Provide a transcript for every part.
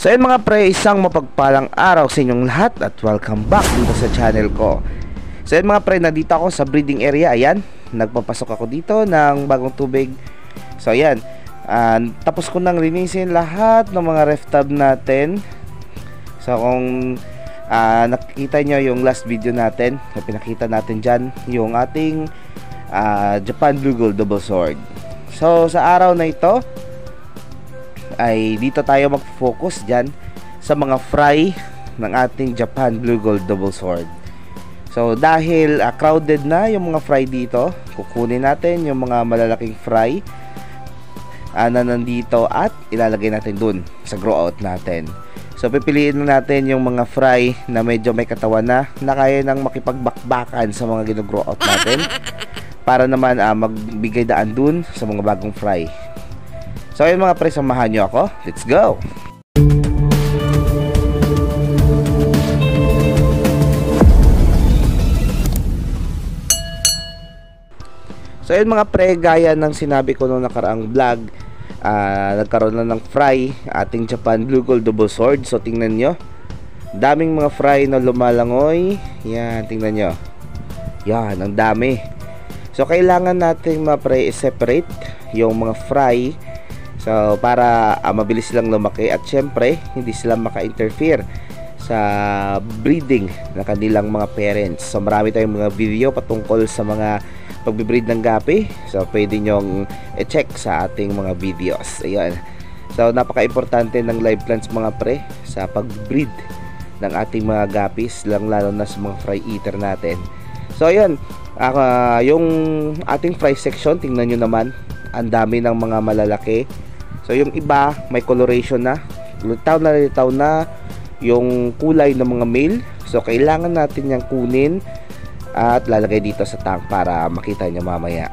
So yun mga pre, isang mapagpalang araw sa inyong lahat at welcome back dito sa channel ko. So yun mga pre, nandito ako sa breeding area. Ayan, nagpapasok ako dito ng bagong tubig. So ayan, tapos ko nang linisin lahat ng mga ref tub natin. So kung nakikita nyo yung last video natin, pinakita natin dyan yung ating Japan Blue Gold Double Sword. So sa araw na ito ay dito tayo mag-focus dyan sa mga fry ng ating Japan Blue Gold Double Sword. So dahil crowded na yung mga fry dito, kukunin natin yung mga malalaking fry na nandito at ilalagay natin dun sa grow out natin. So pipiliin natin yung mga fry na medyo may katawan na kaya nang makipagbakbakan sa mga gino-grow out natin para naman magbigay daan dun sa mga bagong fry. So ayun mga pre, samahan nyo ako. Let's go! So ayun mga pre, gaya ng sinabi ko noong nakaraang vlog, nagkaroon na ng fry ating Japan Blue Gold Double Sword. So tingnan nyo, daming mga fry na lumalangoy. Yan, tingnan nyo. Yan, ang dami. So kailangan natin mga pre i-separate yung mga fry, so para mabilis silang lumaki at syempre hindi sila maka-interfere sa breeding ng kanilang mga parents. So marami tayong mga video patungkol sa mga pagbe-breed ng gapi. So pwede nyong i-check sa ating mga videos. Ayun. So napaka-importante ng live plants mga pre sa pag-breed ng ating mga gapis, lalo na sa mga fry eater natin. So ayun, yung ating fry section, tingnan nyo naman, ang dami ng mga malalaki. So yung iba may coloration na, litaw na yung kulay ng mga male. So kailangan natin yang kunin at lalagay dito sa tank para makita nyo mamaya.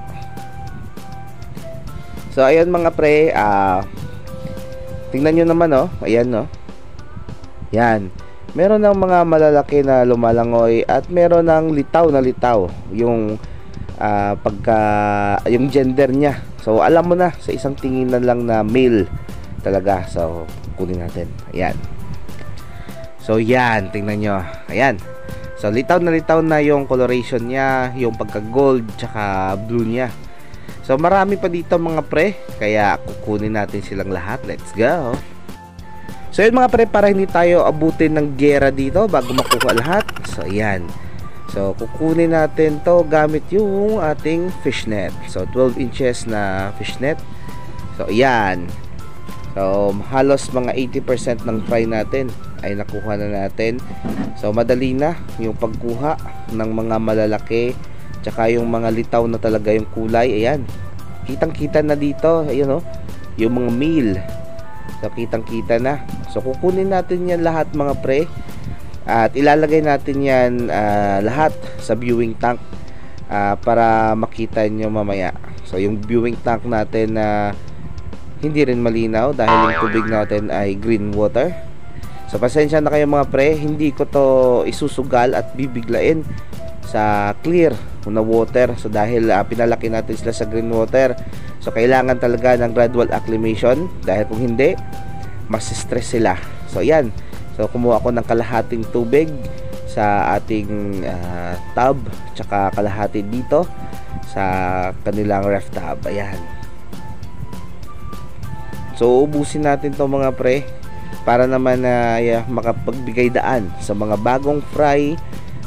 So ayan mga pre, tingnan nyo naman ayan yan, meron ng mga malalaki na lumalangoy at meron ng litaw na litaw yung yung gender niya. So alam mo na sa isang tingin na lang na male talaga. So kunin natin. Ayan. So yan, tingnan nyo. Ayan. So litaw na yung coloration niya, yung pagka gold tsaka blue niya. So marami pa dito mga pre, kaya kukunin natin silang lahat. Let's go. So yun mga pre, para hindi tayo abutin ng gera dito bago makuha lahat. So ayan. So kukunin natin to gamit yung ating fishnet. So 12 inches na fishnet. So ayan. So halos mga 80% ng fry natin ay nakuha na natin. So madali na yung pagkuha ng mga malalaki tsaka yung mga litaw na talaga yung kulay. Ayan, kitang kita na dito. Ayun yung mga male. So kitang kita na. So kukunin natin yan lahat mga pre at ilalagay natin yan lahat sa viewing tank para makita nyo mamaya. So yung viewing tank natin hindi rin malinaw dahil yung tubig natin ay green water. So pasensya na kayo mga pre, hindi ko to isusugal at bibiglain sa clear na water. So dahil pinalaki natin sila sa green water, so kailangan talaga ng gradual acclimation dahil kung hindi, mas stress sila. So yan. So kumuha ako ng kalahating tubig sa ating tub tsaka kalahati dito sa kanilang ref tub. Ayan. So ubusin natin to mga pre para naman makapagbigay daan sa mga bagong fry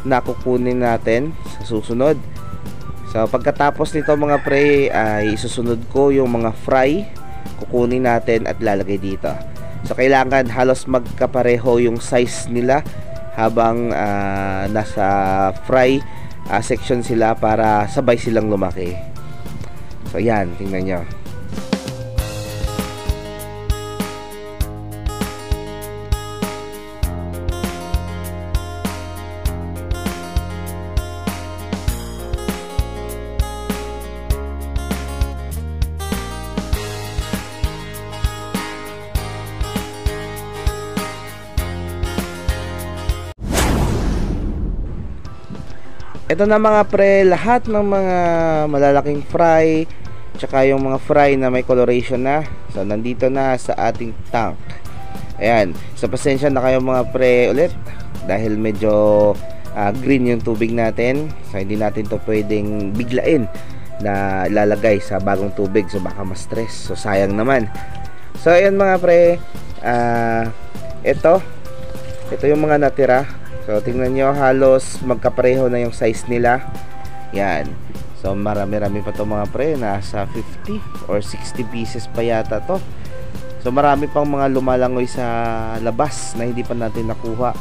na kukunin natin sa susunod. So pagkatapos nito mga pre ay isusunod ko yung mga fry, kukunin natin at lalagay dito. So kailangan halos magkapareho yung size nila habang nasa fry section sila para sabay silang lumaki. So yan, tingnan nyo. Ito na mga pre, lahat ng mga malalaking fry tsaka yung mga fry na may coloration na. So nandito na sa ating tank. Ayan, so pasensya na kayo mga pre ulit dahil medyo green yung tubig natin. So hindi natin to pwedeng biglain na ilalagay sa bagong tubig, so baka ma-stress. So sayang naman. So ayan mga pre, ito yung mga natira. So tingnan nyo, halos magkapareho na yung size nila. Yan. So marami-rami pa to mga pre, nasa 50 or 60 pieces pa yata to. So marami pang mga lumalangoy sa labas na hindi pa natin nakuha.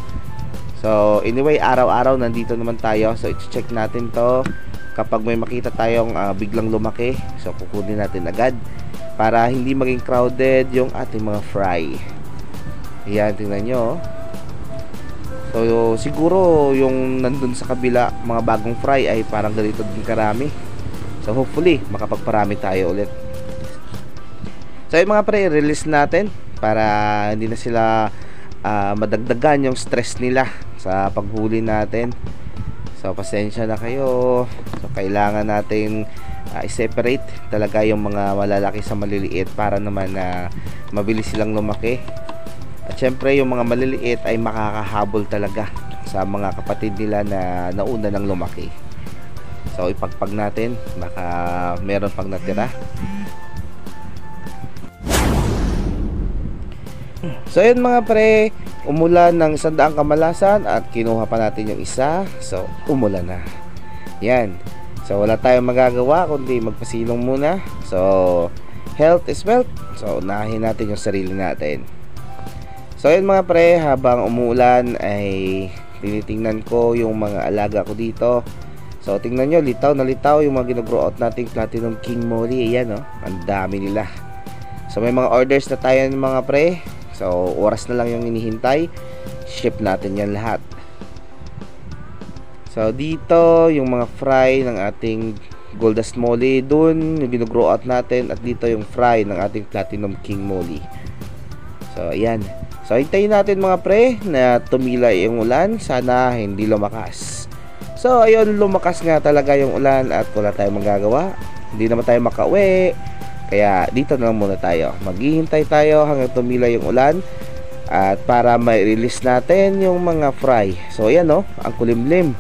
So anyway, araw-araw nandito naman tayo. So i-check natin to. Kapag may makita tayong biglang lumaki, so kukunin natin agad para hindi maging crowded yung ating mga fry. Ayan, tingnan nyo. So siguro yung nandun sa kabila, mga bagong fry ay parang ganito din karami. So hopefully makapagparami tayo ulit. So yung mga pre, release natin para hindi na sila madagdagan yung stress nila sa paghuli natin. So pasensya na kayo. So kailangan natin i-separate talaga yung mga malalaki sa maliliit para naman na mabilis silang lumaki. At syempre yung mga maliliit ay makakahabol talaga sa mga kapatid nila na nauna ng lumaki. So ipagpag natin, baka meron pang natira. So yun mga pre, umulan ng 100 kamalasan at kinuha pa natin yung isa. So umulan na. Yan. So wala tayong magagawa kundi magpasilong muna. So health is wealth. So unahin natin yung sarili natin. So yun mga pre, habang umuulan ay tinitingnan ko yung mga alaga ko dito. So tingnan nyo, litaw na litaw yung mga ginagrow out nating Platinum King Molly. Ayan oh, ang dami nila. So may mga orders na tayo ng mga pre. So oras na lang yung inihintay. Ship natin yan lahat. So dito yung mga fry ng ating Goldust Molly, dun yung ginagrow out natin, at dito yung fry ng ating Platinum King Molly. So ayan. So hintayin natin mga pre na tumila yung ulan. Sana hindi lumakas. So ayun, lumakas nga talaga yung ulan at wala tayong magagawa. Hindi naman tayo makauwi. Kaya dito na lang muna tayo. Maghihintay tayo hanggang tumila yung ulan at para ma-release natin yung mga fry. So ayan oh, ang kulimlim.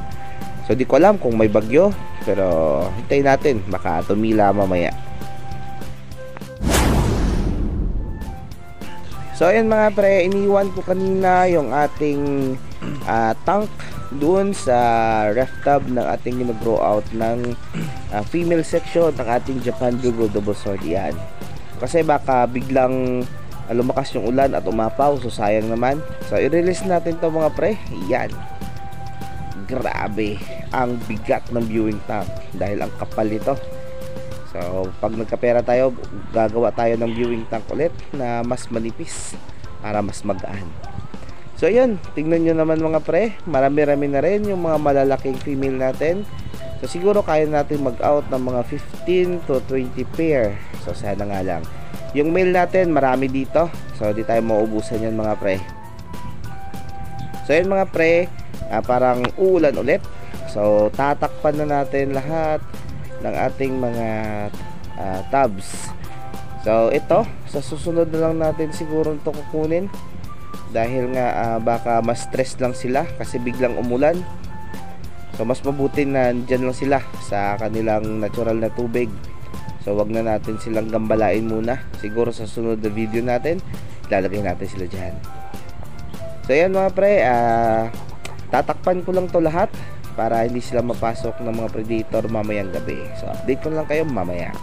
So di ko alam kung may bagyo, pero hintayin natin, baka tumila mamaya. So ayan mga pre, iniwan ko kanina yung ating tank doon sa ref tub ng ating ginagrow out ng female section ng ating Japan Blue Gold Double Sword. Yan. Kasi baka biglang lumakas yung ulan at umapaw, so sayang naman. So i-release natin to mga pre. Yan. Grabe ang bigat ng viewing tank dahil ang kapal nito. So pag nagkapera tayo, gagawa tayo ng viewing tank ulit na mas manipis para mas magaan. So yun, tingnan nyo naman mga pre, marami-rami na rin yung mga malalaking female natin. So siguro kaya natin mag-out ng mga 15 to 20 pair. So sana nga lang. Yung male natin, marami dito. So di tayo mauubusan yan mga pre. So yun mga pre, parang uulan ulit. So tatakpan na natin lahat ng ating mga tabs. So ito, sa susunod na lang natin siguro ito kukunin. Dahil nga baka mas stress lang sila kasi biglang umulan. So mas mabuti na dyan lang sila sa kanilang natural na tubig. So wag na natin silang gambalain muna. Siguro sa sunod na video natin, lalagay natin sila dyan. So yan mga pre, tatakpan ko lang to lahat para hindi sila mapasok ng mga predator mamayang gabi. So update ko lang kayo mamaya.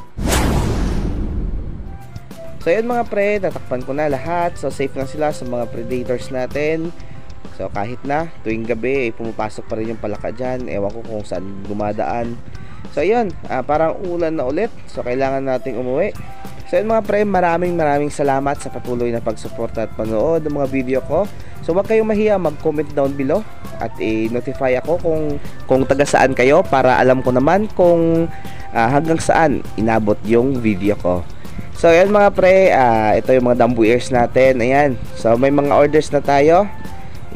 So yun mga pre, tatakpan ko na lahat. So safe na sila sa mga predators natin. So kahit na tuwing gabi pumapasok pa rin yung palaka dyan. Ewan ko kung saan gumadaan. So yun, parang ulan na ulit. So kailangan nating umuwi. So yun mga pre, maraming salamat sa patuloy na pagsuporta at panood ng mga video ko. So wag kayong mahiya, mag-comment down below at i-notify ako kung taga saan kayo para alam ko naman kung hanggang saan inabot yung video ko. So ayan mga pre, ito yung mga Dambu ears natin. Ayan, so may mga orders na tayo.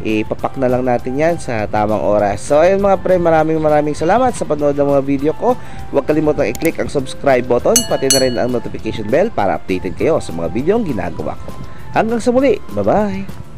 Ipapak na lang natin yan sa tamang oras. So ayan mga pre, maraming salamat sa panood ng mga video ko. Huwag kalimutang i-click ang subscribe button, pati na rin ang notification bell para updated kayo sa mga video ang ginagawa ko. Hanggang sa muli. Bye-bye.